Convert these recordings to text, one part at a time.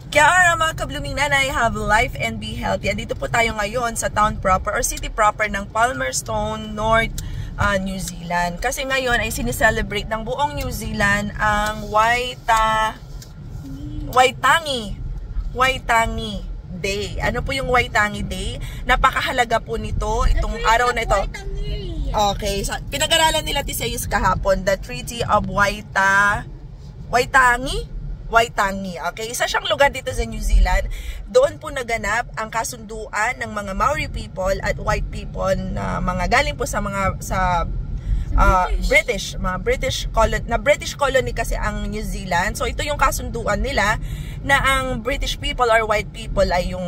Kaya mga kabluming nanay, have life and be healthy. Andito po tayo ngayon sa town proper or city proper ng Palmerston, North New Zealand. Kasi ngayon ay sineselebrate ng buong New Zealand ang Waitangi Day. Ano po yung Waitangi Day? Napakahalaga po nito, itong araw na ito. Okay, so, pinag-aralan nila Tisayus kahapon, the Treaty of Waitangi. Okay, isa siyang lugar dito sa New Zealand. Doon po naganap ang kasunduan ng mga Maori people at white people na mga galing po sa British colony kasi ang New Zealand. So ito yung kasunduan nila na ang British people or white people ay yung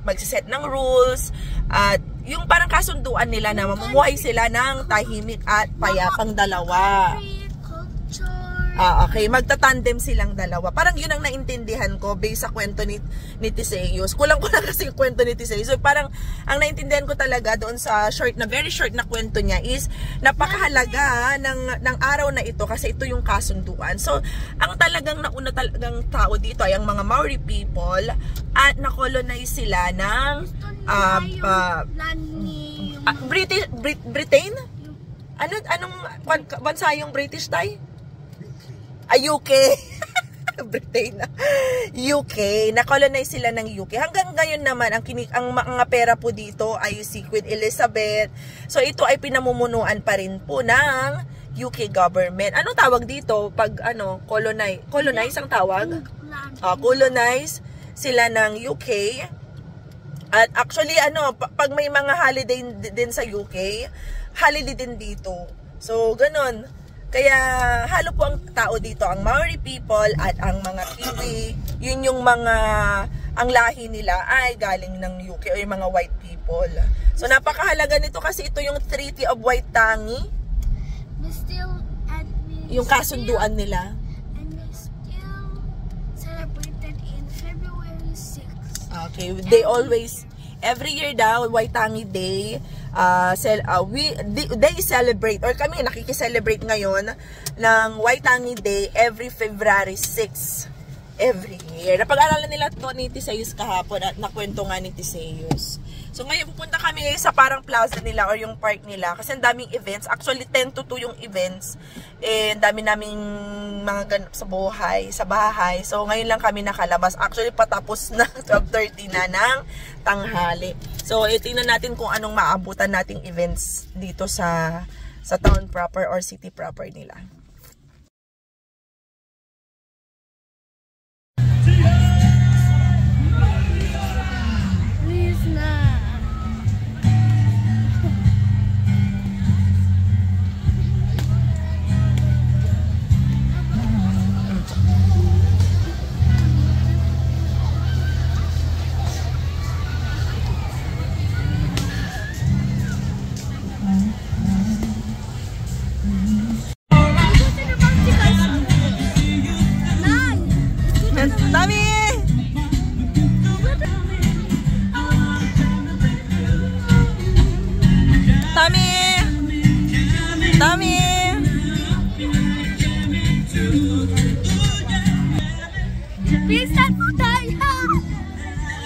magsiset ng rules at yung parang kasunduan nila na mamumuhay sila ng tahimik at payapang dalawa. Okay, magtatandem silang dalawa. Parang yun ang naintindihan ko based sa kwento ni Tisayus. Kulang-kulang kasi yung kwento ni Tisayus. So parang ang naintindihan ko talaga doon sa very short na kwento niya is napakahalaga ng araw na ito kasi ito yung kasunduan. So ang talagang nauna talagang tao dito ay ang mga Maori people at na-colonize sila ng Britain? Anong bansa yung British tayo? UK. Britain. UK. Na-colonize sila ng UK. Hanggang ngayon naman, ang mga pera po dito ay si Queen Elizabeth. So, ito ay pinamumunuan pa rin po ng UK government. Anong tawag dito? Pag, colonize ang tawag? Colonize sila ng UK. At actually, pag may mga holiday din sa UK, holiday din dito. So, ganun. Kaya halo po ang tao dito, ang Maori people at ang mga Kiwi. Yun yung ang lahi nila ay galing ng UK o yung mga white people. So napakahalaga nito kasi ito yung Treaty of Waitangi. Yung kasunduan nila. And they still celebrated in February 6th. Okay, they always, every year daw, Waitangi Day, they celebrate or kami nakikiselebrate ngayon ng Waitangi Day every February 6 every year. Napag-aralan nila ito ni Tisayus kahapon at nakwento nga ni Tisayus. So ngayon pupunta kami sa parang plaza nila or yung park nila kasi ang daming events. Actually 10 to 2 yung events. And dami naming mga ganap sa bahay. So ngayon lang kami nakalabas. Actually patapos na 12:30 na ng tanghali. So tingnan natin kung anong maabutan nating events dito sa town proper or city proper nila.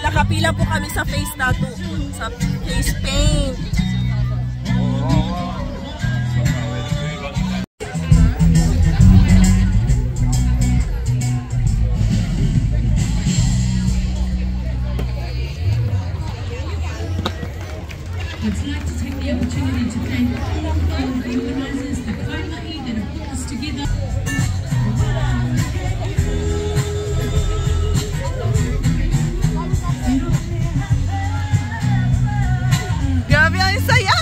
Nakapila po kami sa face tattoo, sa face paint. I'd like to take the opportunity to thank all of the organisers, the committee that have put us together. Grabe ang saya!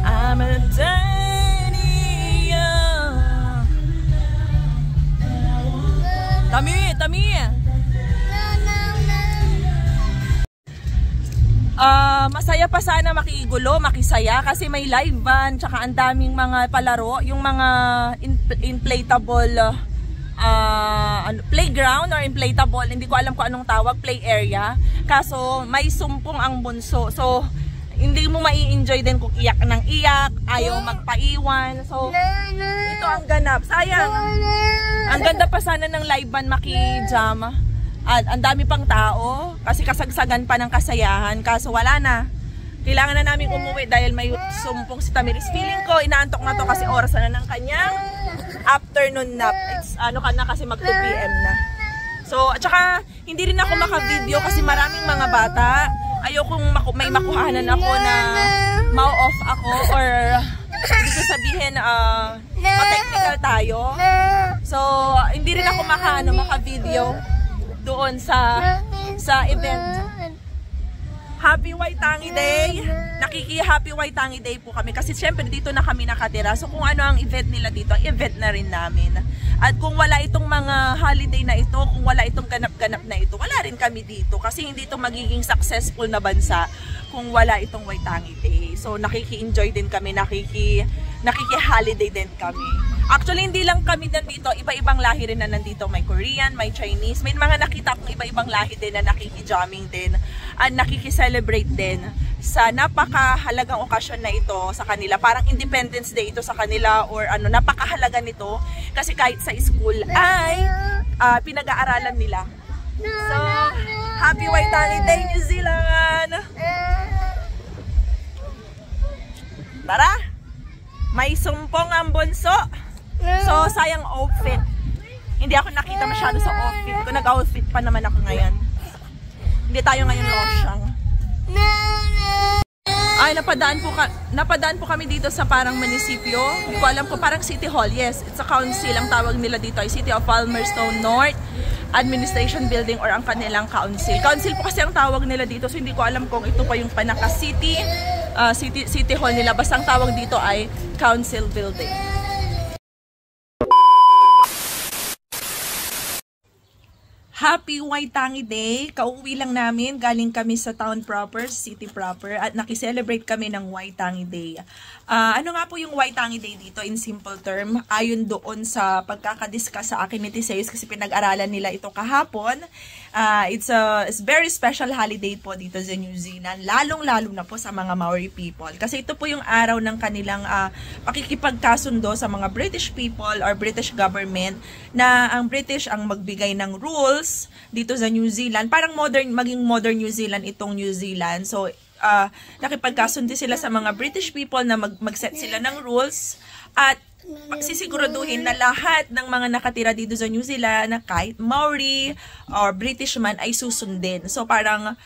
I'm a tiny Tami! Masaya pa sana makigulo, makisaya kasi may live band, tsaka ang daming mga palaro, yung mga inflatable playground or inflatable, hindi ko alam kung anong tawag, play area. Kaso may sumpong ang bunso. So hindi mo mai-enjoy din kung iyak ng iyak, ayaw magpaiwan. So, ito ang ganap. Sayang. Ang ganda pa sana ng live band maki-jam. At ang dami pang tao kasi kasagsagan pa ng kasayahan. Kaso wala na. Kailangan na namin umuwi dahil may sumpong si Tamiris. Feeling ko, inaantok na to kasi oras na ng kanyang afternoon nap. It's ano ka na kasi mag 2 PM na. So, at saka, hindi rin ako maka-video kasi maraming mga bata. Ayokong may makuhanan ako na ma-off ako or hindi ko sabihin ma-technical tayo. So, hindi rin ako maka-video doon sa event. Happy Waitangi Day! Nakiki-Happy Waitangi Day po kami kasi syempre dito na kami nakatira. So kung ano ang event nila dito, event na rin namin. At kung wala itong mga holiday na ito, kung wala itong ganap-ganap na ito, wala rin kami dito. Kasi hindi ito magiging successful na bansa kung wala itong Waitangi Day. So nakiki-enjoy din kami, nakiki-holiday din kami. Actually, hindi lang kami nandito, iba-ibang lahi rin na nandito. May Korean, may Chinese, may mga nakita kong iba-ibang lahi din na nakiki-jamming din at nakiki-celebrate din sa napakahalagang okasyon na ito sa kanila. Parang Independence Day ito sa kanila or ano, napakahalaga nito kasi kahit sa school ay pinag-aaralan nila. So, Happy Waitangi Day, New Zealand! Tara! May sumpong ang bunso! So, sayang outfit. Hindi ako nakita masyado sa outfit ko. Nag-outfit pa naman ako ngayon. Hindi tayo ngayon losyang. Ay, napadaan po kami dito sa parang munisipyo. Hindi ko alam ko, parang City Hall. Yes, it's a council. Ang tawag nila dito ay City of Palmerston North Administration Building or ang kanilang council. Council po kasi ang tawag nila dito. So, hindi ko alam kung ito pa yung Panaka-City City Hall nila. Basta ang tawag dito ay Council Building. Happy Waitangi Day! Kauwi lang namin, galing kami sa town proper, city proper, at nakiselebrate kami ng Waitangi Day. Ano nga po yung Waitangi Day dito in simple term? Ayon doon sa pagkakadiscuss sa akin ni Tisayos kasi pinag-aralan nila ito kahapon. It's a very special holiday po dito sa New Zealand, lalong-lalo na po sa mga Maori people. Kasi ito po yung araw ng kanilang pakikipagkasundo sa mga British people or British government na ang British ang magbigay ng rules dito sa New Zealand. Parang maging modern New Zealand itong New Zealand. So, nakipagkasundo sila sa mga British people na mag-set sila ng rules at sisiguraduhin na lahat ng mga nakatira dito sa New Zealand na kahit Maori or British man ay susundin. So, parang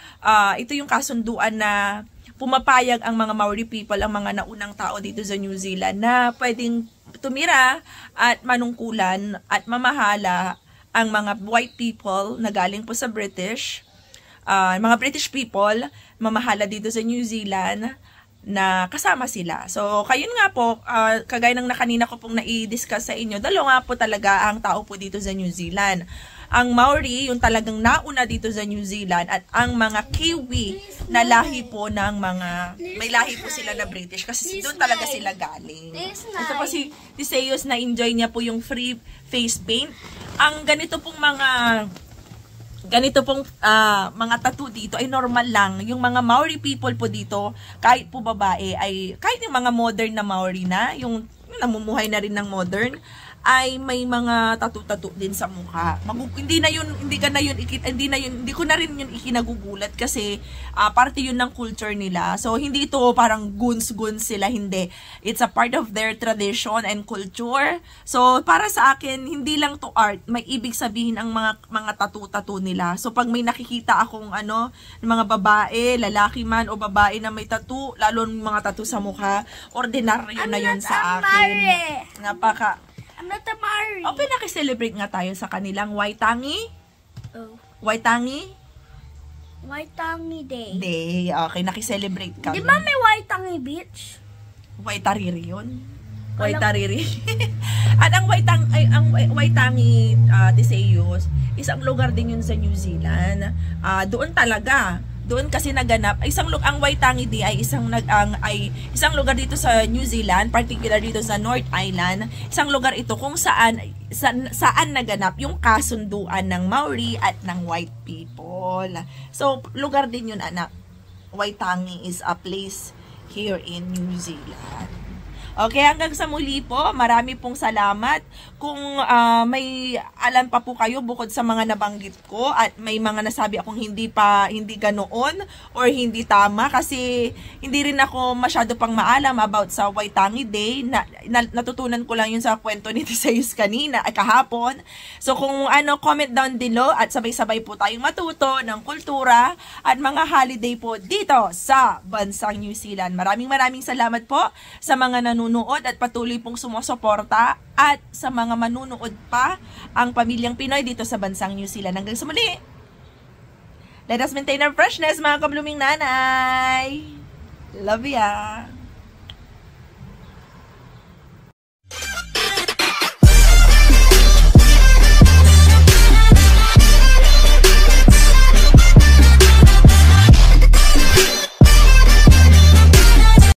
ito yung kasunduan na pumapayag ang mga Maori people, ang mga naunang tao dito sa New Zealand na pwedeng tumira at manungkulan at mamahala ang mga white people na galing po sa British, mga British people, mamahala dito sa New Zealand na kasama sila. So, kayon nga po, kagaya ng kanina ko pong nai-discuss sa inyo, dalawa nga po talaga ang tao po dito sa New Zealand. Ang Maori, yung talagang nauna dito sa New Zealand, at ang mga Kiwi na lahi po ng mga, may lahi po sila na British kasi doon talaga sila galing. Ito po si Tisayos, na enjoy niya po yung free face paint. Ang ganito pong mga tattoo dito ay normal lang. Yung mga Maori people po dito, kahit po babae, ay kahit yung mga modern na Maori na, yung namumuhay na rin ng modern, ay may mga tattoo din sa mukha. Hindi ko na rin yun ikinagugulat kasi parte yun ng culture nila. So hindi ito parang guns sila, hindi. It's a part of their tradition and culture. So para sa akin, hindi lang to art, may ibig sabihin ang mga tattoo nila. So pag may nakikita akong mga babae, lalaki man o babae na may tattoo, lalo ng mga tattoo sa mukha, ordinaryo na yun sa akin. I'm not a Maori. O, pinaki-celebrate nga tayo sa kanilang Waitangi. Oh. Waitangi Day. Okay, nakiselebrate ka. Di ba may Waitangi Beach? Waitariri yun. Waitariri. At ang Waitangi, Tisayos, isang lugar din yun sa New Zealand. Doon talaga. Doon kasi naganap ang Waitangi Day ay isang lugar dito sa New Zealand, particular dito sa North Island. Isang lugar ito kung saan naganap yung kasunduan ng Maori at ng white people. So lugar din yun, anak. Waitangi is a place here in New Zealand. Okay, hanggang sa muli po. Marami pong salamat. Kung may alam pa po kayo bukod sa mga nabanggit ko at may mga nasabi akong hindi ganoon or hindi tama kasi hindi rin ako masyado pang maalam about sa Waitangi Day. Natutunan ko lang yun sa kwento ni Tisayus kanina ay kahapon. So kung comment down below at sabay-sabay po tayong matuto ng kultura at mga holiday po dito sa bansang New Zealand. Maraming salamat po sa mga nanonood at patuloy pong sumusuporta at sa mga manunood pa ang pamilyang Pinoy dito sa bansang New Zealand. Hanggang sa muli, let us maintain our freshness mga ka-blooming nanay. Love ya!